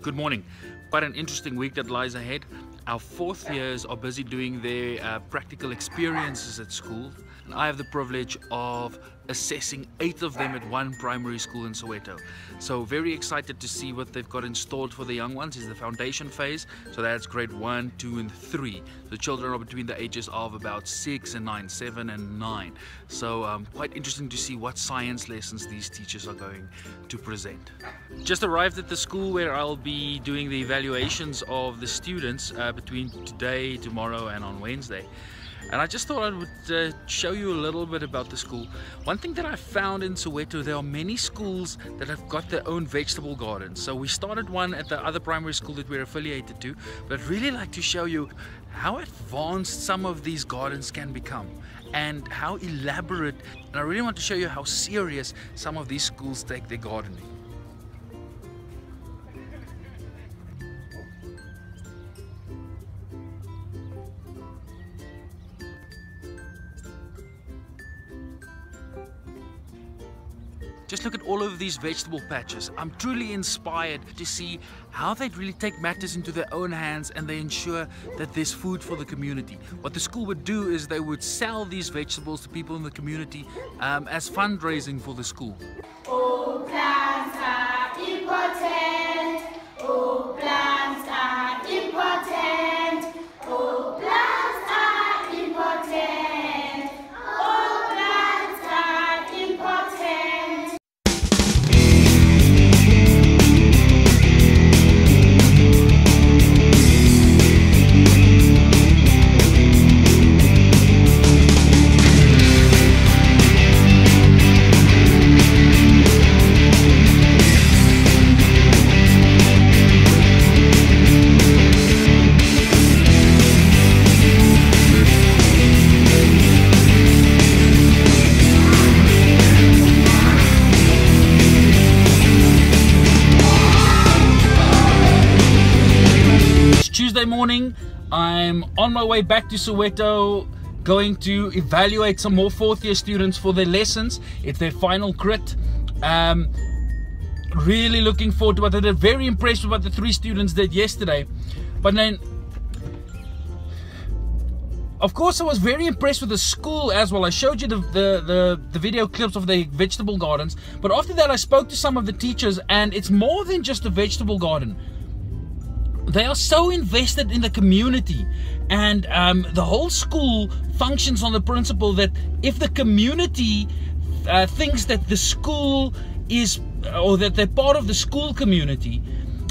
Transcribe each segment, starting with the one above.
Good morning. Quite an interesting week that lies ahead. Our fourth years are busy doing their practical experiences at school. And I have the privilege of assessing 8 of them at one primary school in Soweto. So very excited to see what they've got installed for the young ones. Is the foundation phase, so that's grade 1, 2 and 3. The children are between the ages of about 6 and 9, 7 and 9. So quite interesting to see what science lessons these teachers are going to present. Just arrived at the school where I'll be doing the evaluations of the students between today, tomorrow and on Wednesday. And I just thought I would show you a little bit about the school. One thing that I found in Soweto, there are many schools that have got their own vegetable gardens. So we started one at the other primary school that we're affiliated to, but I'd really like to show you how advanced some of these gardens can become and how elaborate, and I really want to show you how serious some of these schools take their gardening. Just look at all of these vegetable patches. I'm truly inspired to see how they really take matters into their own hands and they ensure that there's food for the community. What the school would do is they would sell these vegetables to people in the community as fundraising for the school. Oh, plants are important. Oh, plants are important. Oh, plants are important. Oh, plants are important. Tuesday morning, I'm on my way back to Soweto, going to evaluate some more fourth year students for their lessons. It's their final crit. Really looking forward to what they did. Very impressed with what the 3 students did yesterday. But then, of course, I was very impressed with the school as well. I showed you the video clips of the vegetable gardens. But after that, I spoke to some of the teachers, and it's more than just a vegetable garden. They are so invested in the community, and the whole school functions on the principle that if the community thinks that the school is, or that they're part of the school community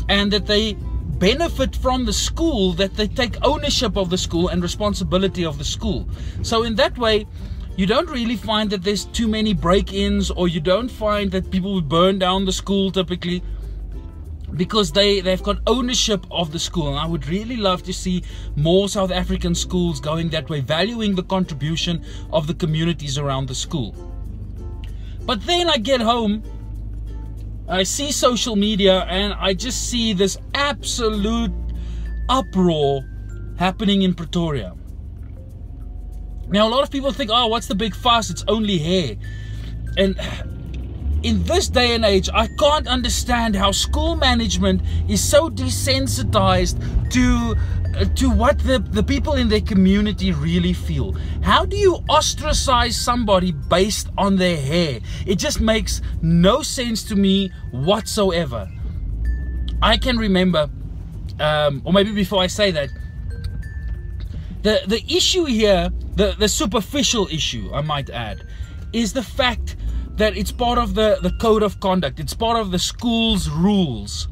and that they benefit from the school, that they take ownership of the school and responsibility of the school. So in that way, you don't really find that there's too many break-ins, or you don't find that people would burn down the school typically, because they've got ownership of the school. And I would really love to see more South African schools going that way, valuing the contribution of the communities around the school. But then I get home, I see social media, and I just see this absolute uproar happening in Pretoria. Now, a lot of people think, oh, what's the big fuss? It's only hair. And in this day and age, I can't understand how school management is so desensitized to what the people in their community really feel. How do you ostracize somebody based on their hair? It just makes no sense to me whatsoever. I can remember, or maybe before I say that, the issue here, the superficial issue, I might add, is the fact that it's part of the code of conduct. It's part of the school's rules.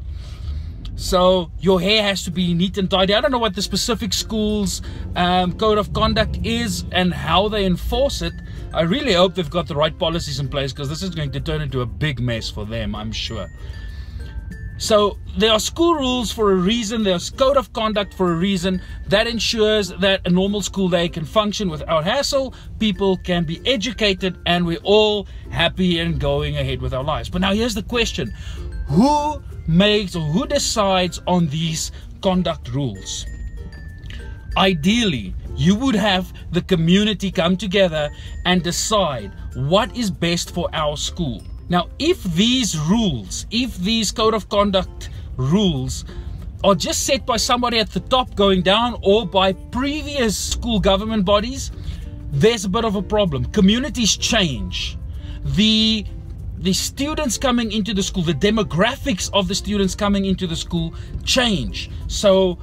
So your hair has to be neat and tidy. I don't know what the specific school's code of conduct is and how they enforce it. I really hope they've got the right policies in place, because this is going to turn into a big mess for them, I'm sure. So there are school rules for a reason. There's code of conduct for a reason. That ensures that a normal school day can function without hassle. People can be educated, and we're all happy and going ahead with our lives. But now here's the question. Who makes, or who decides on these conduct rules? Ideally, you would have the community come together and decide what is best for our school. Now, if these rules, if these code of conduct rules are just set by somebody at the top going down or by previous school government bodies, there's a bit of a problem. Communities change. The students coming into the school, the demographics of the students coming into the school change. So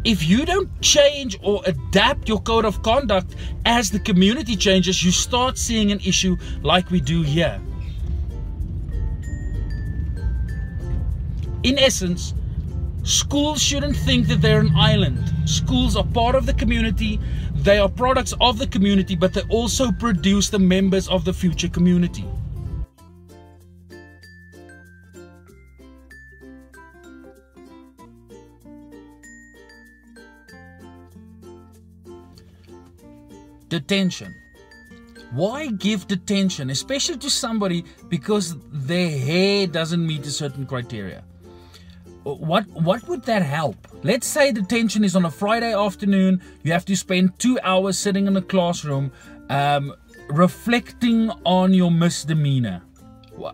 if you don't change or adapt your code of conduct as the community changes, you start seeing an issue like we do here. In essence, schools shouldn't think that they're an island. Schools are part of the community, they are products of the community, but they also produce the members of the future community. Detention. Why give detention, especially to somebody because their hair doesn't meet a certain criteria? What would that help? Let's say detention is on a Friday afternoon. You have to spend 2 hours sitting in a classroom reflecting on your misdemeanor.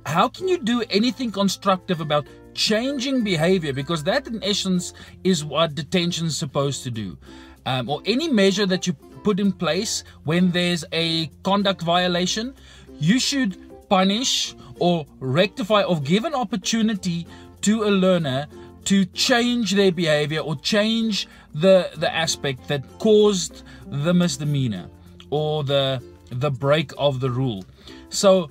How can you do anything constructive about changing behavior? Because that in essence is what detention is supposed to do. Or any measure that you put in place when there's a conduct violation, you should punish or rectify or give an opportunity to a learner to change their behavior or change the aspect that caused the misdemeanor or the break of the rule. So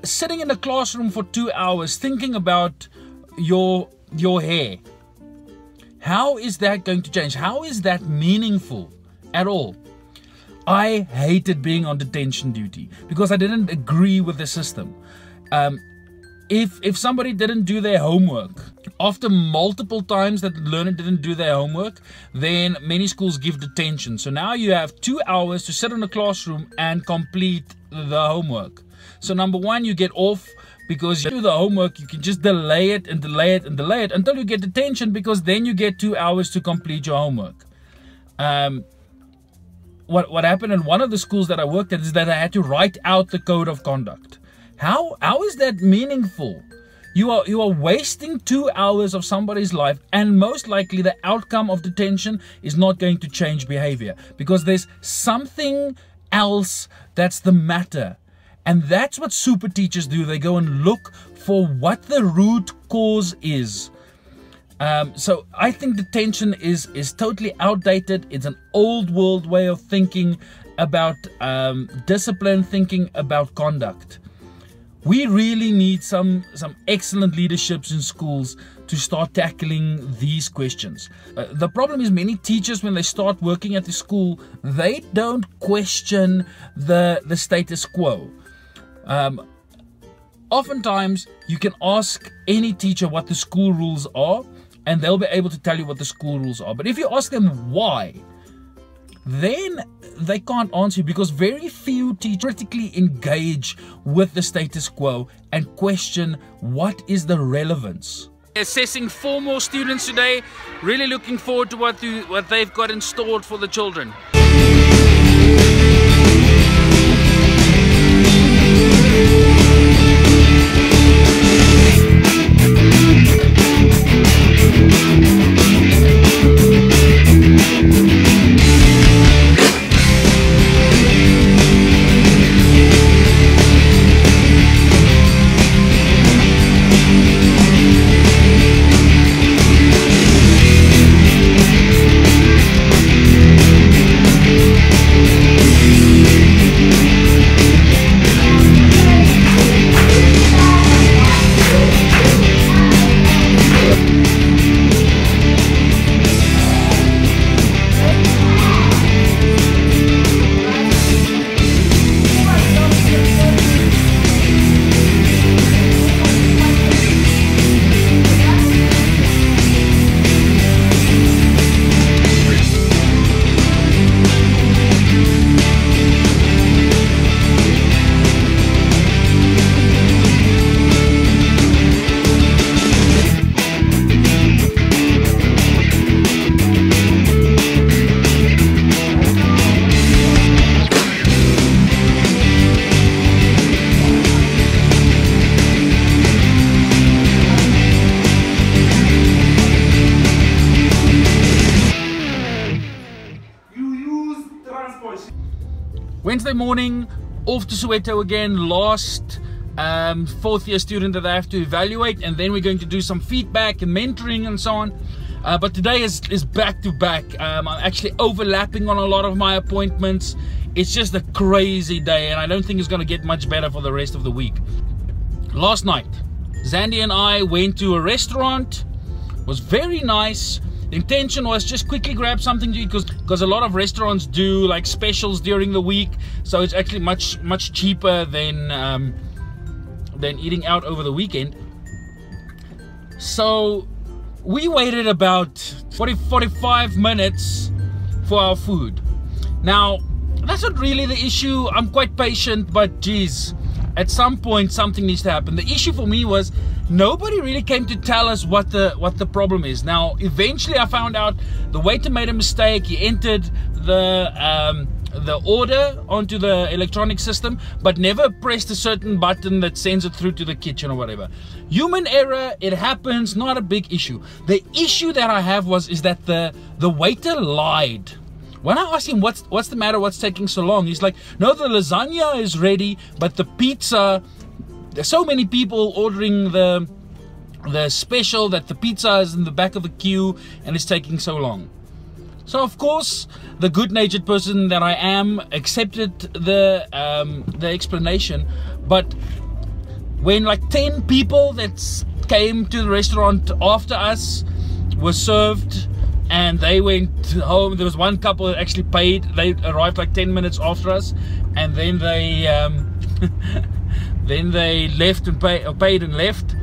sitting in a classroom for 2 hours thinking about your hair, how is that going to change? How is that meaningful at all? I hated being on detention duty because I didn't agree with the system. If somebody didn't do their homework, after multiple times that the learner didn't do their homework, then many schools give detention. So now you have 2 hours to sit in a classroom and complete the homework. So number one, you get off because you do the homework. You can just delay it and delay it and delay it until you get detention, because then you get 2 hours to complete your homework. What happened in one of the schools that I worked at is that I had to write out the code of conduct. How is that meaningful? You are wasting 2 hours of somebody's life, and most likely the outcome of detention is not going to change behavior because there's something else that's the matter. And that's what super teachers do. They go and look for what the root cause is. So I think detention is totally outdated. It's an old world way of thinking about discipline, thinking about conduct. We really need some excellent leaderships in schools to start tackling these questions. The problem is many teachers, when they start working at the school, they don't question the status quo. Oftentimes, you can ask any teacher what the school rules are, and they'll be able to tell you what the school rules are. But if you ask them why, then they can't answer you, because very few teachers critically engage with the status quo and question what is the relevance. Assessing 4 more students today. Really looking forward to what they've got installed for the children. morning, off to Soweto again, last fourth year student that I have to evaluate, and then we're going to do some feedback and mentoring and so on. But today is back to back. I'm actually overlapping on a lot of my appointments. It's just a crazy day, and I don't think it's going to get much better for the rest of the week. Last night, Zandy and I went to a restaurant. It was very nice. The intention was just quickly grab something to eat, because a lot of restaurants do like specials during the week, so it's actually much cheaper than eating out over the weekend. So we waited about 45 minutes for our food. Now, that's not really the issue. I'm quite patient, but geez, at some point something needs to happen. The issue for me was nobody really came to tell us what the problem is. Now, eventually I found out the waiter made a mistake. He entered the order onto the electronic system, but never pressed a certain button that sends it through to the kitchen or whatever. Human error, it happens, not a big issue. The issue that I have is that the waiter lied. When I asked him what's the matter, what's taking so long, he's like, no, the lasagna is ready, but the pizza, there's so many people ordering the special that the pizza is in the back of the queue and it's taking so long. So of course, the good-natured person that I am accepted the explanation, but when like 10 people that came to the restaurant after us were served and they went home, there was one couple that actually paid. They arrived like 10 minutes after us, and then they then they left and paid and left.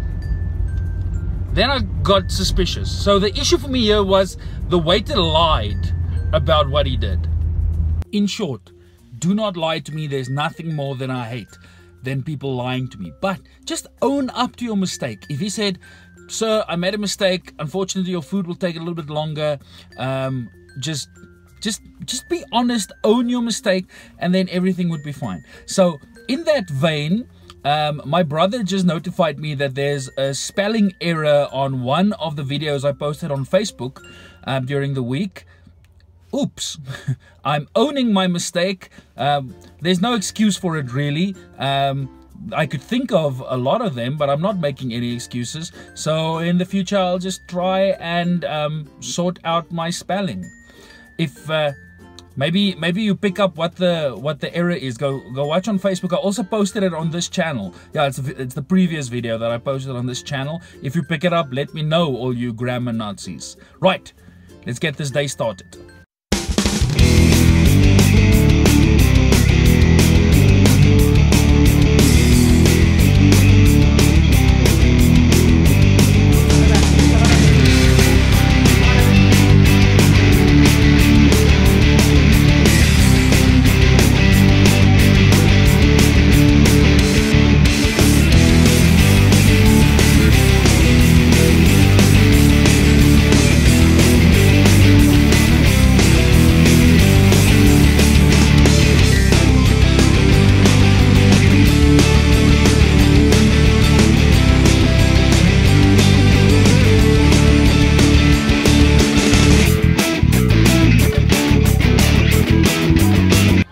Then I got suspicious. So the issue for me here was the waiter lied about what he did. In short, do not lie to me. There's nothing more than I hate than people lying to me. But just own up to your mistake. If he said, sir, I made a mistake, unfortunately your food will take a little bit longer, just be honest, own your mistake, and then everything would be fine. So in that vein, my brother just notified me that there's a spelling error on one of the videos I posted on Facebook during the week. Oops. I'm owning my mistake. There's no excuse for it really. I could think of a lot of them, but I'm not making any excuses. So in the future, I'll just try and sort out my spelling. If maybe you pick up what the error is, go watch on Facebook. I also posted it on this channel. Yeah, it's the previous video that I posted on this channel. If you pick it up, let me know, all you grammar Nazis. Right, let's get this day started.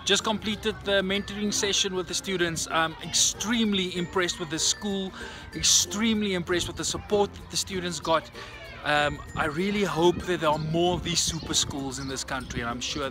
Just completed the mentoring session with the students. I'm extremely impressed with the school, extremely impressed with the support that the students got. I really hope that there are more of these super schools in this country, and I'm sure